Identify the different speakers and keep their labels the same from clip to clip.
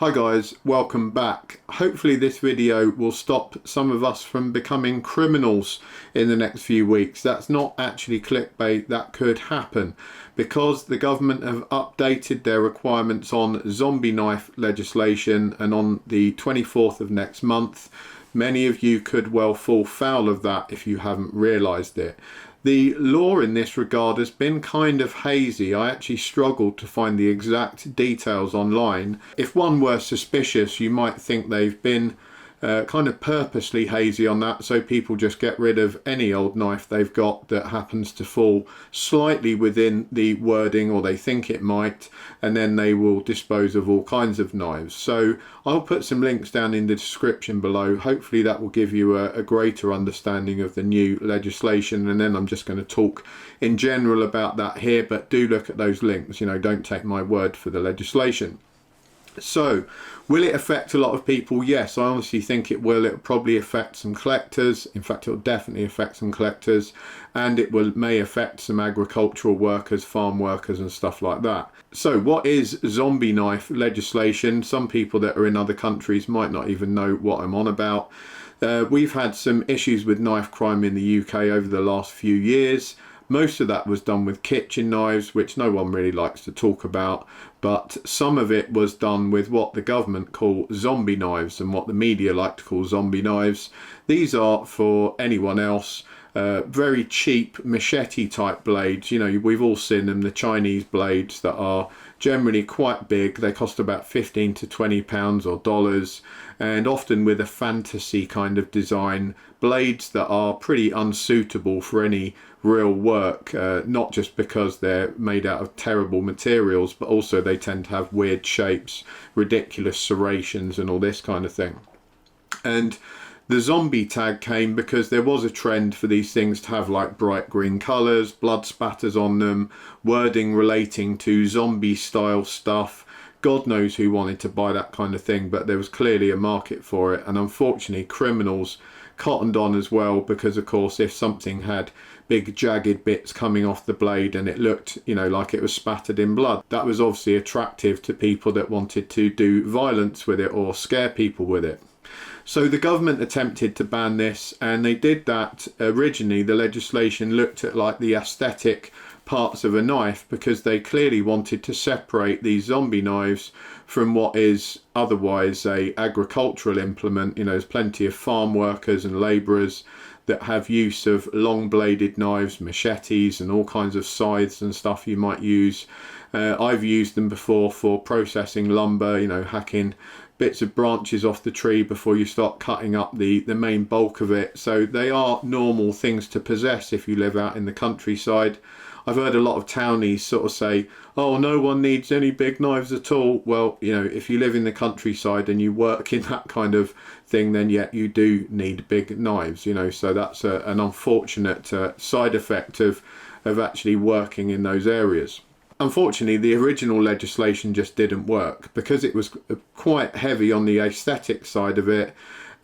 Speaker 1: Hi guys, welcome back. Hopefully this video will stop some of us from becoming criminals in the next few weeks. That's not actually clickbait, that could happen because the government have updated their requirements on zombie knife legislation, and on the 24th of next month many of you could well fall foul of that if you haven't realised it. The law in this regard has been kind of hazy. I actually struggled to find the exact details online. If one were suspicious, you might think they've been kind of purposely hazy on that, so people just get rid of any old knife they've got that happens to fall slightly within the wording, or they think it might, and then they will dispose of all kinds of knives. So I'll put some links down in the description below. Hopefully that will give you a greater understanding of the new legislation, and then I'm just going to talk in general about that here, but do look at those links, don't take my word for the legislation. So, will it affect a lot of people? Yes, I honestly think it will. It'll probably affect some collectors. In fact, it'll definitely affect some collectors, and it may affect some agricultural workers, farm workers and stuff like that. So what is zombie knife legislation? Some people that are in other countries might not even know what I'm on about. We've had some issues with knife crime in the UK over the last few years. Most of that was done with kitchen knives, which no one really likes to talk about, but some of it was done with what the government call zombie knives and what the media like to call zombie knives. These are, for anyone else, very cheap machete type blades. We've all seen them, the Chinese blades that are generally quite big. They cost about 15 to 20 pounds or dollars, and often with a fantasy kind of design. Blades that are pretty unsuitable for any real work, not just because they're made out of terrible materials, but also they tend to have weird shapes, ridiculous serrations and all this kind of thing. And the zombie tag came because there was a trend for these things to have like bright green colours, blood spatters on them, wording relating to zombie style stuff. God knows who wanted to buy that kind of thing, but there was clearly a market for it, and unfortunately criminals cottoned on as well, because of course if something had big jagged bits coming off the blade and it looked like it was spattered in blood, that was obviously attractive to people that wanted to do violence with it or scare people with it. So the government attempted to ban this, and they did that. Originally the legislation looked at like the aesthetic parts of a knife, because they clearly wanted to separate these zombie knives from what is otherwise a agricultural implement. There's plenty of farm workers and labourers that have use of long bladed knives, machetes and all kinds of scythes and stuff you might use. I've used them before for processing lumber, hacking bits of branches off the tree before you start cutting up the main bulk of it. So they are normal things to possess if you live out in the countryside. I've heard a lot of townies sort of say, oh, no one needs any big knives at all. Well, if you live in the countryside and you work in that kind of thing, then yeah, you do need big knives, so that's an unfortunate side effect of actually working in those areas. Unfortunately, the original legislation just didn't work because it was quite heavy on the aesthetic side of it,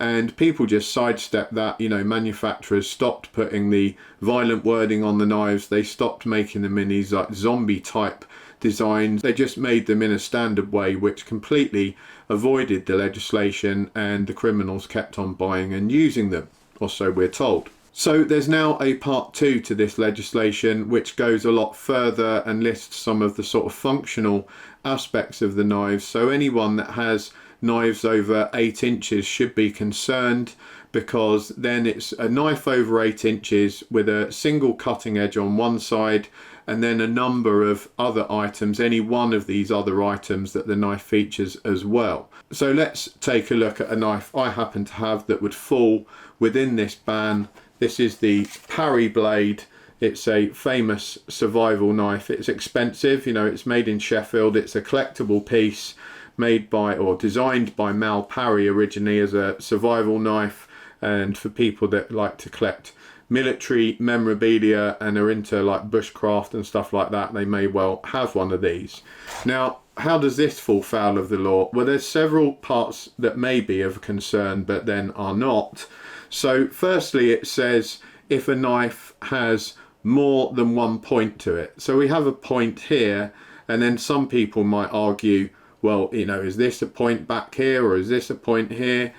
Speaker 1: and people just sidestepped that. Manufacturers stopped putting the violent wording on the knives. They stopped making them in these like zombie type designs. They just made them in a standard way, which completely avoided the legislation, and the criminals kept on buying and using them, or so we're told. So there's now a part 2 to this legislation, which goes a lot further and lists some of the sort of functional aspects of the knives. So anyone that has knives over 8 inches should be concerned, because then it's a knife over 8 inches with a single cutting edge on one side, and then a number of other items, any one of these other items that the knife features as well. So let's take a look at a knife I happen to have that would fall within this ban. This is the Parry Blade. It's a famous survival knife. It's expensive, it's made in Sheffield. It's a collectible piece made by, or designed by Mal Parry originally as a survival knife, and for people that like to collect military memorabilia and are into like bushcraft and stuff like that, they may well have one of these. Now, how does this fall foul of the law? Well, there's several parts that may be of concern but then are not. So firstly, it says if a knife has more than one point to it. So we have a point here, and then some people might argue, well, you know, is this a point back here or is this a point here?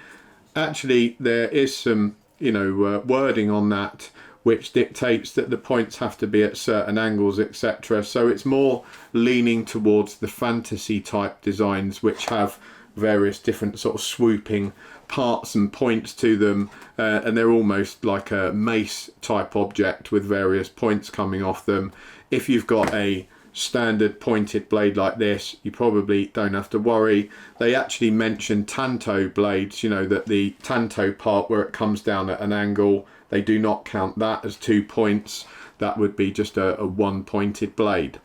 Speaker 1: Actually, there is some, you know, wording on that which dictates that the points have to be at certain angles, etc. So it's more leaning towards the fantasy type designs, which have various different sort of swooping parts and points to them, and they're almost like a mace type object with various points coming off them. If you've got a standard pointed blade like this, you probably don't have to worry. They actually mention tanto blades, you know, that the tanto part where it comes down at an angle, they do not count that as 2 points. That would be just a one pointed blade.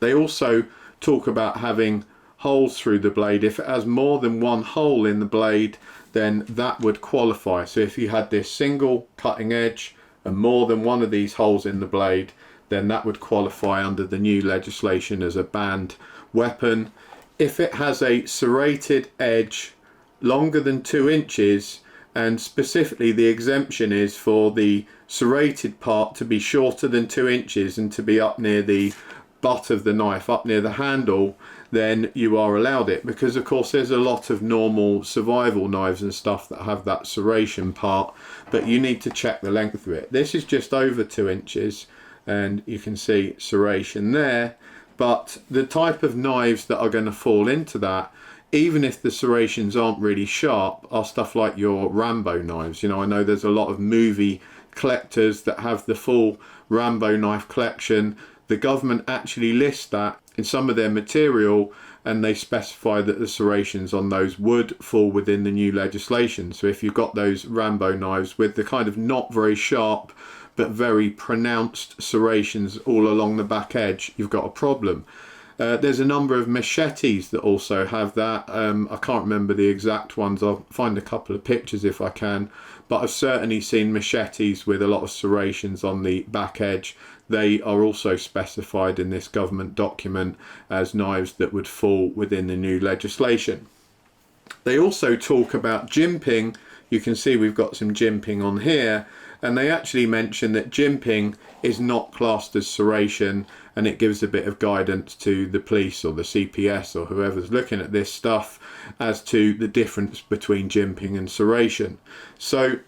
Speaker 1: They also talk about having holes through the blade. If it has more than one hole in the blade, then that would qualify. So if you had this single cutting edge and more than one of these holes in the blade, then that would qualify under the new legislation as a banned weapon. If it has a serrated edge longer than 2 inches, and specifically the exemption is for the serrated part to be shorter than 2 inches and to be up near the butt of the knife, up near the handle, then you are allowed it, because of course there's a lot of normal survival knives and stuff that have that serration part, but you need to check the length of it. This is just over 2 inches and you can see serration there, but the type of knives that are going to fall into that, even if the serrations aren't really sharp, are stuff like your Rambo knives. You know, I know there's a lot of movie collectors that have the full Rambo knife collection. The government actually lists that in some of their material, and they specify that the serrations on those would fall within the new legislation. So if you've got those Rambo knives with the kind of not very sharp but very pronounced serrations all along the back edge, you've got a problem. There's a number of machetes that also have that. I can't remember the exact ones. I'll find a couple of pictures if I can, but I've certainly seen machetes with a lot of serrations on the back edge. They are also specified in this government document as knives that would fall within the new legislation. They also talk about jimping. You can see we've got some jimping on here, and they actually mention that jimping is not classed as serration, and it gives a bit of guidance to the police or the CPS or whoever's looking at this stuff as to the difference between jimping and serration. So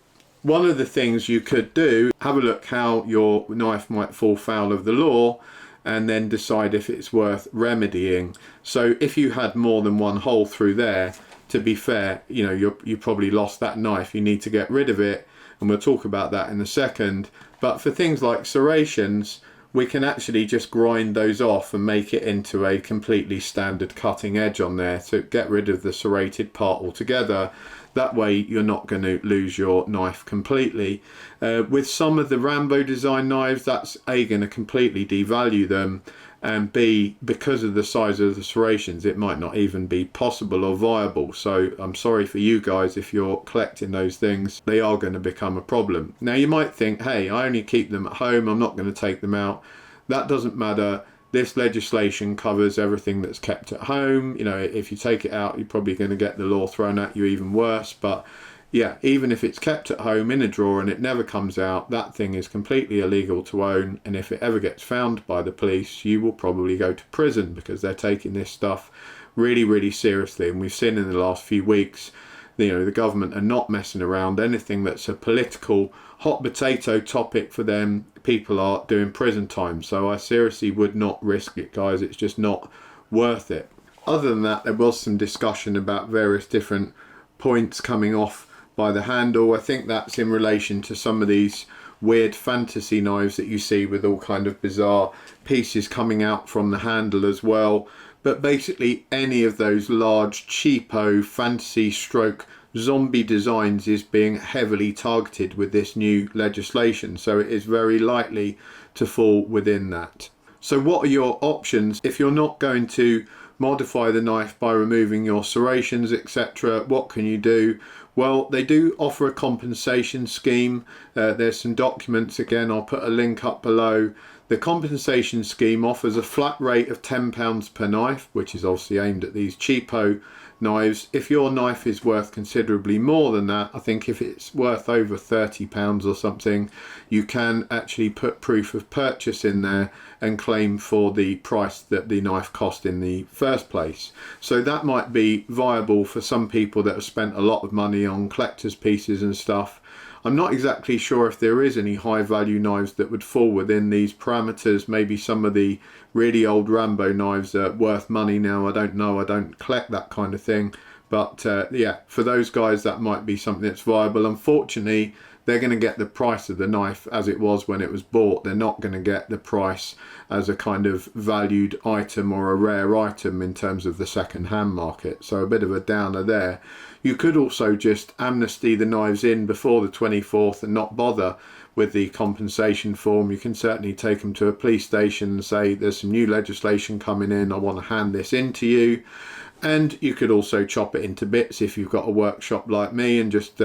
Speaker 1: one of the things you could do, have a look how your knife might fall foul of the law, and then decide if it's worth remedying. So if you had more than one hole through there, to be fair, you know, you probably lost that knife. You need to get rid of it, and we'll talk about that in a second. But for things like serrations, we can actually just grind those off and make it into a completely standard cutting edge on there. So get rid of the serrated part altogether. That way you're not going to lose your knife completely. With some of the Rambo design knives, that's A, going to completely devalue them, and B, because of the size of the serrations, it might not even be possible or viable. So I'm sorry for you guys if you're collecting those things. They are going to become a problem. Now you might think, hey, I only keep them at home, I'm not going to take them out. That doesn't matter. This legislation covers everything that's kept at home. You know, if you take it out, you're probably going to get the law thrown at you even worse. But yeah, even if it's kept at home in a drawer and it never comes out, that thing is completely illegal to own. And if it ever gets found by the police, you will probably go to prison, because they're taking this stuff really, really seriously. And we've seen in the last few weeks, you know, the government are not messing around. Anything that's a political hot potato topic for them, people are doing prison time. So I seriously would not risk it, guys. It's just not worth it. Other than that, there was some discussion about various different points coming off by the handle. I think that's in relation to some of these weird fantasy knives that you see with all kind of bizarre pieces coming out from the handle as well. But basically any of those large cheapo fantasy stroke zombie designs is being heavily targeted with this new legislation, so it is very likely to fall within that. So what are your options if you're not going to modify the knife by removing your serrations, etc.? What can you do? Well, they do offer a compensation scheme. There's some documents, again, I'll put a link up below. The compensation scheme offers a flat rate of £10 per knife, which is obviously aimed at these cheapo knives. If your knife is worth considerably more than that, I think if it's worth over £30 or something, you can actually put proof of purchase in there and claim for the price that the knife cost in the first place. So that might be viable for some people that have spent a lot of money on collector's pieces and stuff. I'm not exactly sure if there is any high value knives that would fall within these parameters. Maybe some of the really old Rambo knives are worth money now. I don't know. I don't collect that kind of thing. But yeah, for those guys that might be something that's viable. Unfortunately, they're going to get the price of the knife as it was when it was bought. They're not going to get the price as a kind of valued item or a rare item in terms of the second-hand market. So a bit of a downer there. You could also just amnesty the knives in before the 24th and not bother with the compensation form. You can certainly take them to a police station and say, there's some new legislation coming in, I want to hand this in to you. And you could also chop it into bits if you've got a workshop like me, and just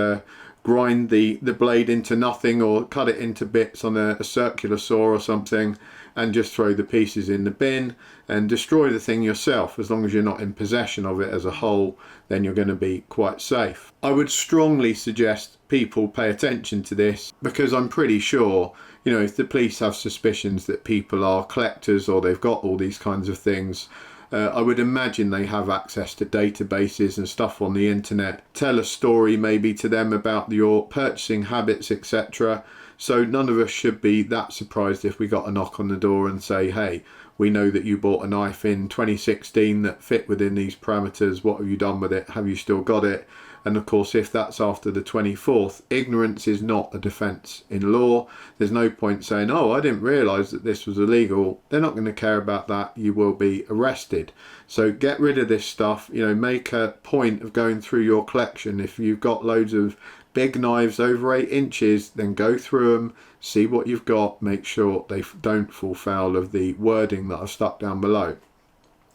Speaker 1: grind the blade into nothing, or cut it into bits on a circular saw or something, and just throw the pieces in the bin and destroy the thing yourself. As long as you're not in possession of it as a whole, then you're going to be quite safe. I would strongly suggest people pay attention to this, because I'm pretty sure, you know, if the police have suspicions that people are collectors or they've got all these kinds of things, I would imagine they have access to databases and stuff on the internet. Tell a story maybe to them about your purchasing habits, etc. So none of us should be that surprised if we got a knock on the door and say, hey, we know that you bought a knife in 2016 that fit within these parameters. What have you done with it? Have you still got it? And of course, if that's after the 24th, ignorance is not a defence in law. There's no point saying, oh, I didn't realise that this was illegal. They're not going to care about that. You will be arrested. So get rid of this stuff. You know, make a point of going through your collection. If you've got loads of big knives over 8 inches, then go through them, see what you've got, make sure they don't fall foul of the wording that I've stuck down below.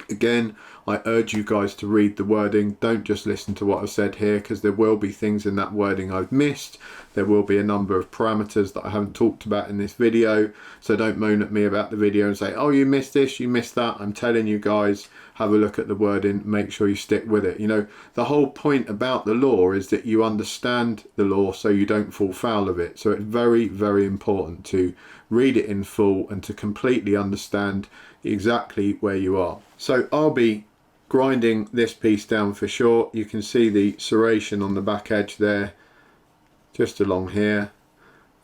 Speaker 1: Again, I urge you guys to read the wording. Don't just listen to what I've said here, because there will be things in that wording I've missed. There will be a number of parameters that I haven't talked about in this video. So don't moan at me about the video and say, oh, you missed this, you missed that. I'm telling you guys, have a look at the wording, make sure you stick with it. You know, the whole point about the law is that you understand the law so you don't fall foul of it. So it's very, very important to read it in full and to completely understand exactly where you are. So I'll be grinding this piece down for short. You can see the serration on the back edge there, just along here.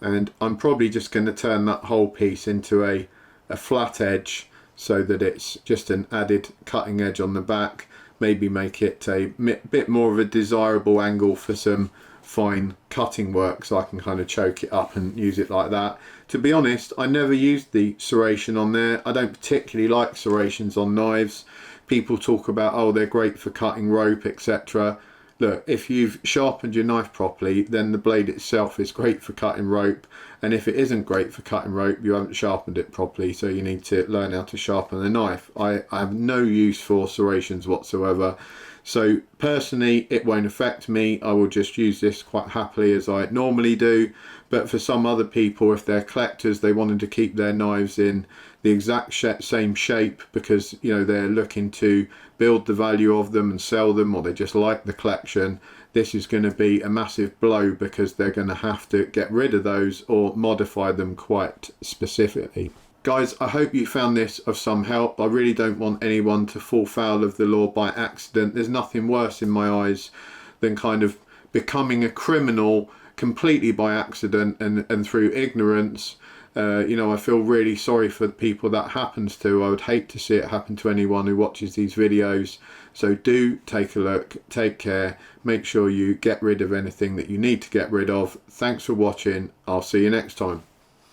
Speaker 1: And I'm probably just going to turn that whole piece into a flat edge, so that it's just an added cutting edge on the back. Maybe make it a bit more of a desirable angle for some fine cutting work, so I can kind of choke it up and use it like that. To be honest, I never used the serration on there. I don't particularly like serrations on knives. People talk about, oh, they're great for cutting rope, etc. Look, if you've sharpened your knife properly, then the blade itself is great for cutting rope. And if it isn't great for cutting rope, you haven't sharpened it properly, so you need to learn how to sharpen a knife. I have no use for serrations whatsoever. So personally, it won't affect me. I will just use this quite happily as I normally do. But for some other people, if they're collectors, they wanted to keep their knives in the exact same shape because, you know, they're looking to build the value of them and sell them, or they just like the collection, this is going to be a massive blow, because they're going to have to get rid of those or modify them quite specifically. Guys, I hope you found this of some help. I really don't want anyone to fall foul of the law by accident. There's nothing worse in my eyes than kind of becoming a criminal completely by accident and through ignorance. You know, I feel really sorry for the people that happens to. I would hate to see it happen to anyone who watches these videos. So do take a look, take care, make sure you get rid of anything that you need to get rid of. Thanks for watching. I'll see you next time.